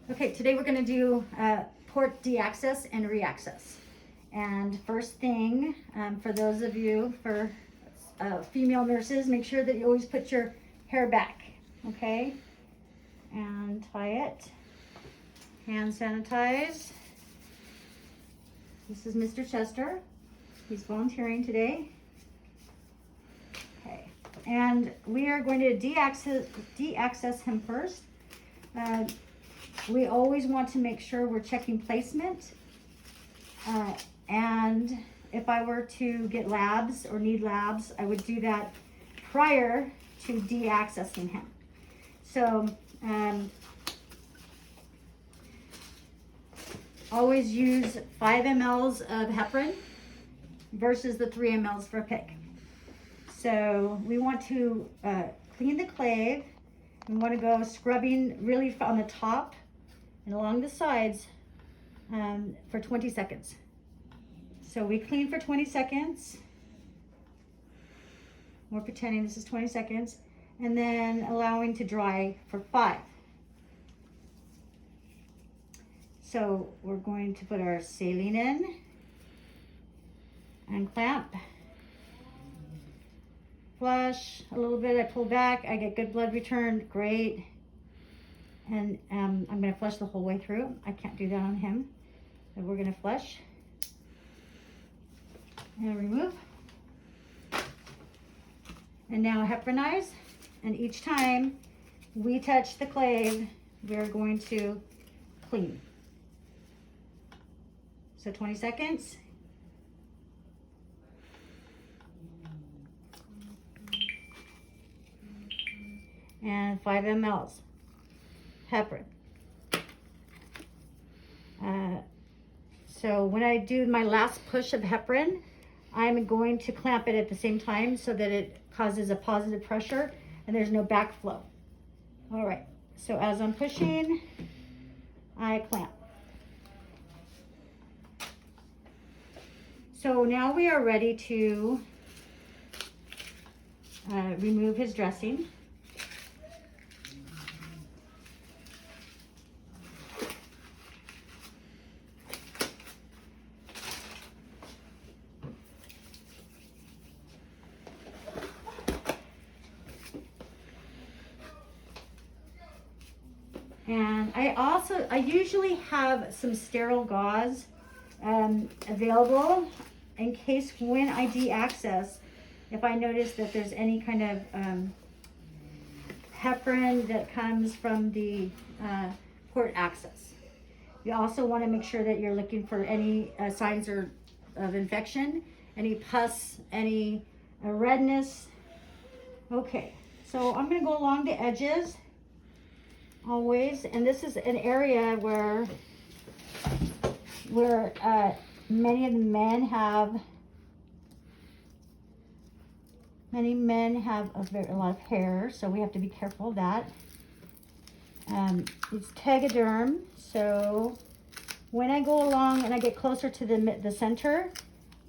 Okay, today we're going to do port deaccess and reaccess. And first thing, for those of you, for female nurses, make sure that you always put your hair back, okay? And tie it. Hand sanitize. This is Mr. Chester. He's volunteering today. Okay, and we are going to deaccess him first. We always want to make sure we're checking placement. And if I were to get labs or need labs, I would do that prior to deaccessing him. So always use 5 mLs of heparin versus the 3 mLs for a pick. So we want to clean the clave. We want to go scrubbing really on the top and along the sides for 20 seconds. So we clean for 20 seconds. We're pretending this is 20 seconds. And then allowing to dry for 5. So we're going to put our saline in and clamp. Flush a little bit, I pull back, I get good blood return, great. And I'm gonna flush the whole way through. I can't do that on him. So we're gonna flush and remove. And now heparinize. And each time we touch the clave, we're going to clean. So 20 seconds. And 5 mLs heparin. So when I do my last push of heparin, I'm going to clamp it at the same time so that it causes a positive pressure and there's no backflow. All right, so as I'm pushing, I clamp. So now we are ready to remove his dressing. And I usually have some sterile gauze available in case when I deaccess, if I notice that there's any kind of heparin that comes from the port access. You also want to make sure that you're looking for any signs of infection, any pus, any redness. Okay, so I'm going to go along the edges. Always, and this is an area where many men have a lot of hair, so we have to be careful of that. It's tegaderm, so when I go along and I get closer to the center,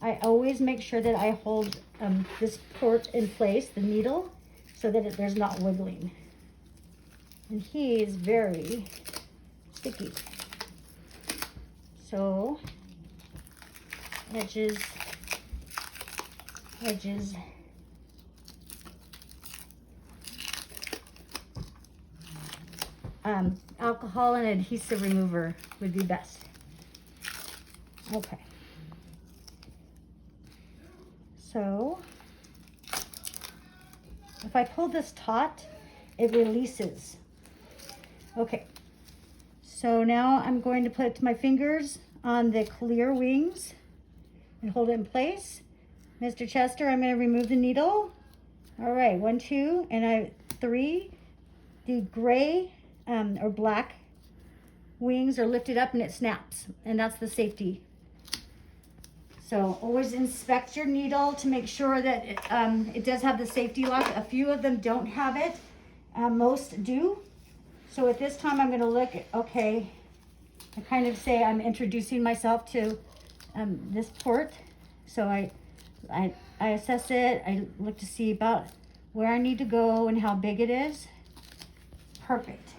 I always make sure that I hold this port in place, the needle, so that there's not wiggling. And he is very sticky. So, edges. Alcohol and adhesive remover would be best. Okay. So, if I pull this taut, it releases. Okay, so now I'm going to put my fingers on the clear wings and hold it in place. Mr. Chester, I'm going to remove the needle. All right, 1, 2, and 3. The gray or black wings are lifted up and it snaps, and that's the safety. So always inspect your needle to make sure that it does have the safety lock. A few of them don't have it, most do. So at this time, I'm going to look, okay, I kind of say I'm introducing myself to this port. So I assess it. I look to see about where I need to go and how big it is. Perfect.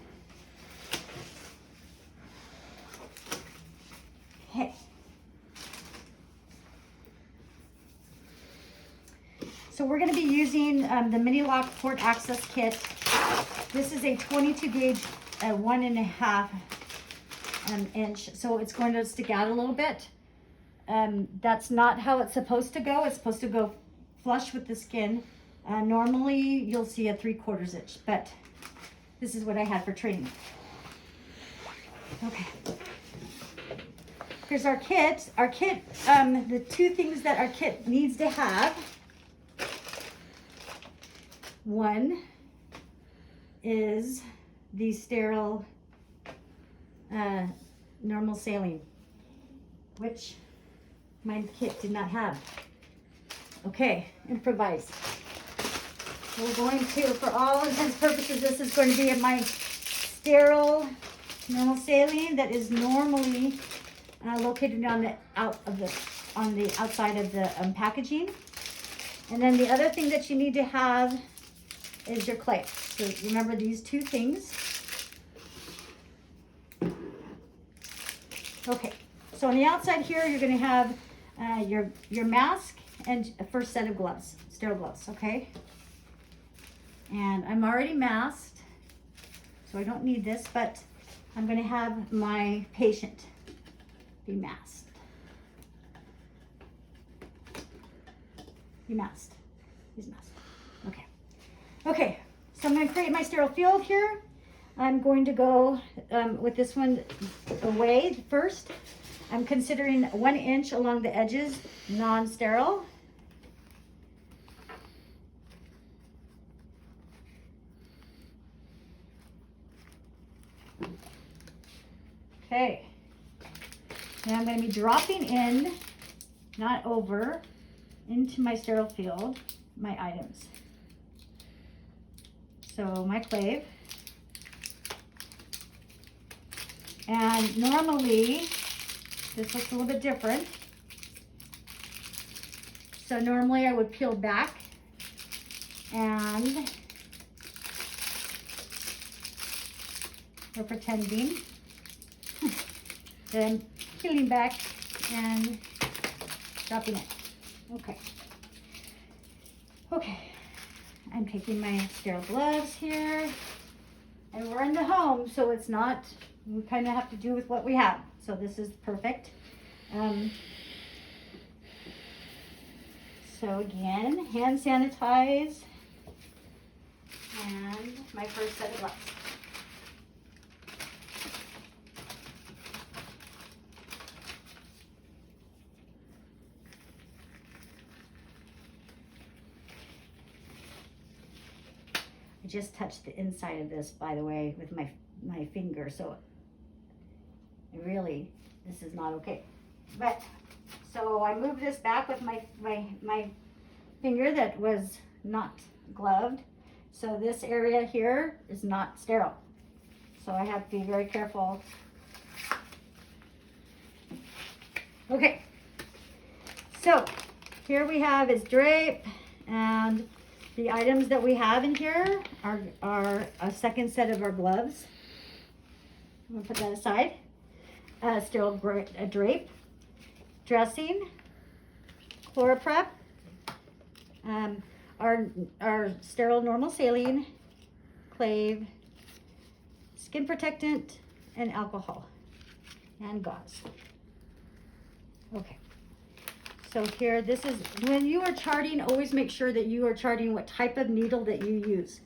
we're going to be using the mini lock port access kit. This is a 22 gauge 1.5 inch, so it's going to stick out a little bit. That's not how it's supposed to go. It's supposed to go flush with the skin. Normally you'll see a 3/4 inch, but this is what I had for training. Okay. Here's our kit. Our kit, the two things that our kit needs to have. One is the sterile normal saline, which my kit did not have. Okay, improvise. We're going to, for all intents and purposes, this is going to be my sterile normal saline that is normally located on the outside of the packaging. And then the other thing that you need to have is your clay. So remember these two things. Okay, so on the outside here, you're going to have your mask and a first set of gloves, sterile gloves, okay? And I'm already masked, so I don't need this, but I'm going to have my patient be masked. Be masked. He's masked. Okay. Okay, so I'm going to create my sterile field here. I'm going to go with this one away first. I'm considering 1 inch along the edges, non-sterile. Okay. And I'm going to be dropping in, not over, into my sterile field, my items. So my clave. And normally, this looks a little bit different. So normally I would peel back and we're pretending that I'm peeling back and dropping it. Okay. Okay. I'm taking my sterile gloves here. And we're in the home, so it's not, we kind of have to do with what we have. So this is perfect. So again, hand sanitize and my first set of gloves. I just touched the inside of this, by the way, with my finger, so really, this is not okay. But, so I moved this back with my finger that was not gloved. So this area here is not sterile. So I have to be very careful. Okay, so here we have is drape, and the items that we have in here are a second set of our gloves. I'm gonna put that aside. Sterile drape, dressing, ChloraPrep, our sterile normal saline, clave, skin protectant, and alcohol, and gauze. Okay. So here, this is, when you are charting, always make sure that you are charting what type of needle that you use.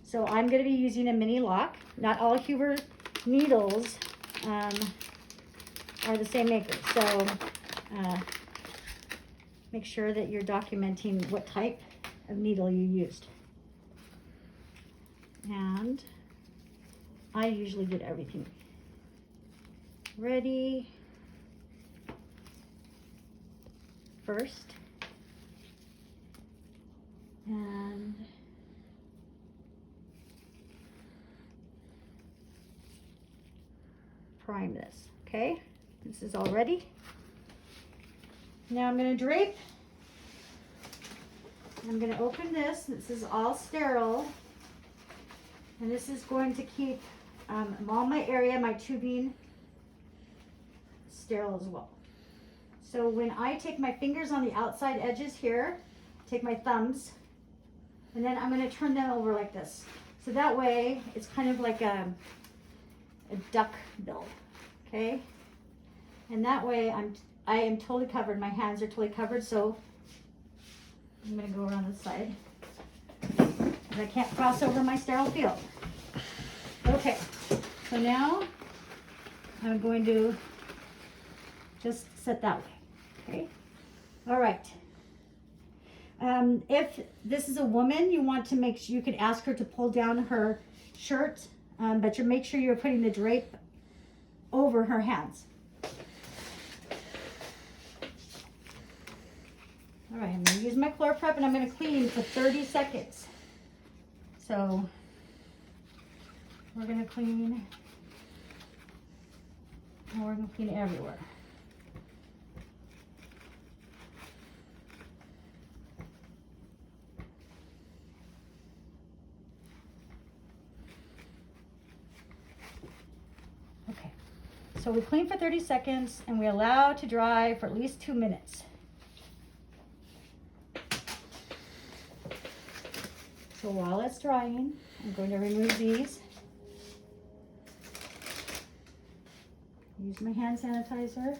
So I'm going to be using a mini lock. Not all Huber needles are the same maker. So make sure that you're documenting what type of needle you used. And I usually get everything ready first. And prime this, okay? This is all ready. Now I'm going to drape. I'm going to open this. This is all sterile. And this is going to keep all my area, my tubing, sterile as well. So when I take my fingers on the outside edges here, take my thumbs And then I'm going to turn them over like this. So that way it's kind of like a duck bill, okay? And that way I am totally covered. My hands are totally covered, so I'm going to go around this side. I can't cross over my sterile field. Okay, so now I'm going to just sit that way, okay? All right. If this is a woman, you want to make sure, you could ask her to pull down her shirt, but you make sure you're putting the drape over her hands. All right, I'm going to use my floor prep and I'm going to clean for 30 seconds. So we're going to clean, and we're going to clean everywhere. Okay, so we clean for 30 seconds and we allow to dry for at least 2 minutes. So while it's drying, I'm going to remove these. Use my hand sanitizer.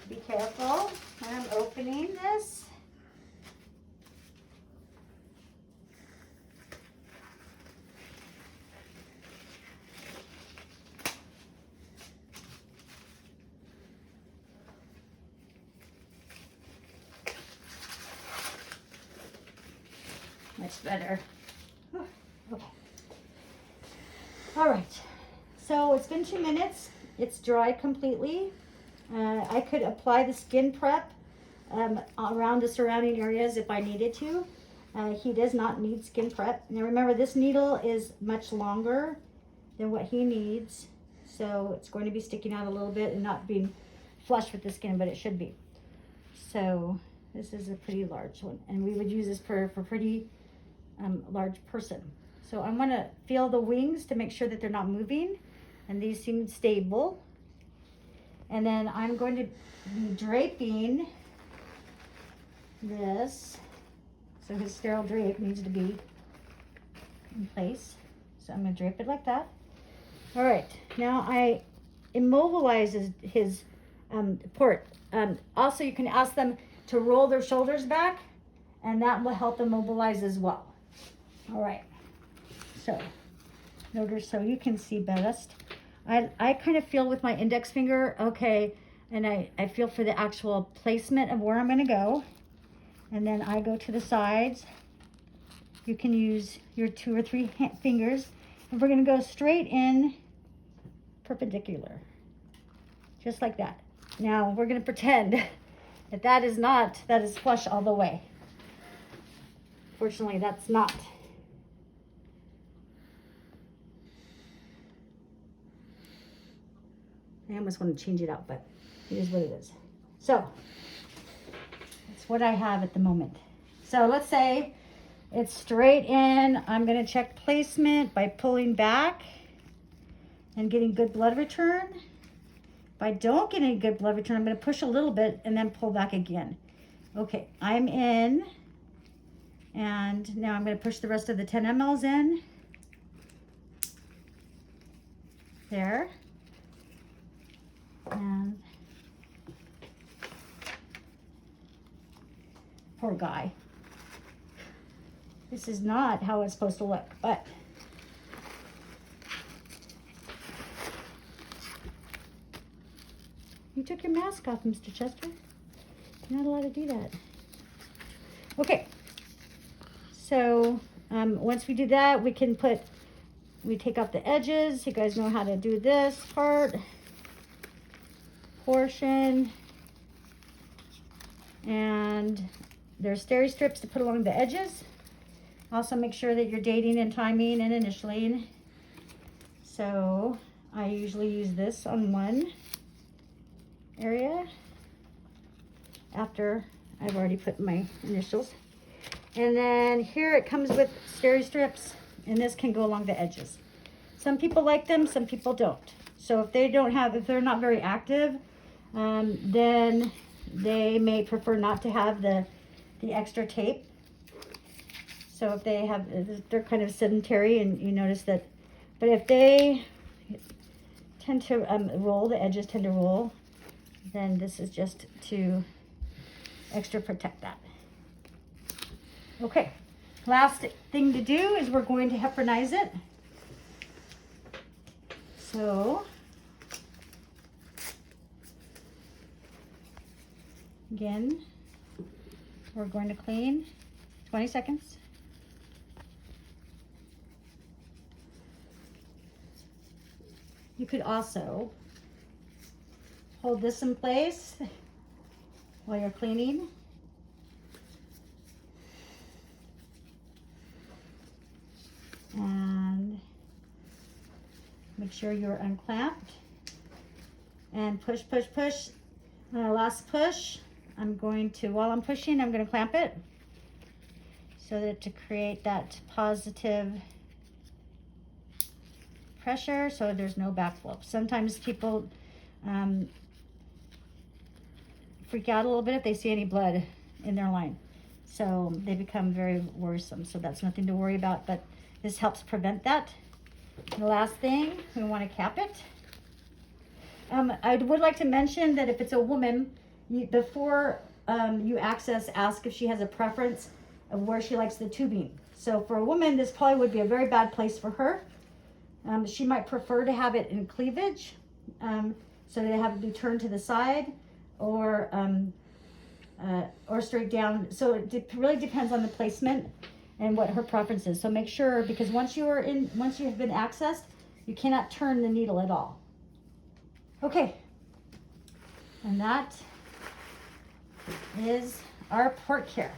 Be careful when I'm opening this. Much better. Okay. All right. So it's been 2 minutes. It's dried completely. I could apply the skin prep around the surrounding areas if I needed to. He does not need skin prep. Now remember, this needle is much longer than what he needs. So it's going to be sticking out a little bit and not being flush with the skin, but it should be. So this is a pretty large one. And we would use this for pretty large person. So I'm going to feel the wings to make sure that they're not moving and these seem stable. And then I'm going to be draping this. So his sterile drape needs to be in place. So I'm going to drape it like that. All right, now I immobilize his port. Also, you can ask them to roll their shoulders back and that will help immobilize as well. All right, so notice so you can see best. I kind of feel with my index finger, okay, and I feel for the actual placement of where I'm going to go. And then I go to the sides. You can use your 2 or 3 fingers. And we're going to go straight in perpendicular, just like that. Now we're going to pretend that that is flush all the way. Fortunately, that's not. I almost want to change it out, but it is what it is. So that's what I have at the moment. So let's say it's straight in. I'm going to check placement by pulling back and getting good blood return. If I don't get any good blood return, I'm going to push a little bit and then pull back again. Okay, I'm in. And now I'm going to push the rest of the 10 mLs in. There. And poor guy. This is not how it's supposed to look, but you took your mask off, Mr. Chester. You're not allowed to do that. Okay. So once we do that, we take out the edges. You guys know how to do this part. Portion, and there's steri strips to put along the edges. Also make sure that you're dating and timing and initialing. So I usually use this on one area after I've already put my initials. And then here it comes with steri strips, and this can go along the edges. Some people like them, some people don't. So if they're not very active, then they may prefer not to have the extra tape. So if they're kind of sedentary, and you notice that, but if they tend to roll, the edges tend to roll, then this is just to extra protect that. Okay, last thing to do is we're going to heparinize it. So again, we're going to clean 20 seconds. You could also hold this in place while you're cleaning. And make sure you're unclamped. And push, push, push. Last push, while I'm pushing, I'm going to clamp it so that to create that positive pressure so there's no backflow. Sometimes people freak out a little bit if they see any blood in their line. So they become very worrisome. So that's nothing to worry about, but this helps prevent that. The last thing, we want to cap it. I would like to mention that if it's a woman, before you ask if she has a preference of where she likes the tubing. So for a woman, this probably would be a very bad place for her. She might prefer to have it in cleavage, so they have it be turned to the side, or straight down. So it really depends on the placement and what her preference is. So make sure, because once you have been accessed, you cannot turn the needle at all. Okay, and that is our port care.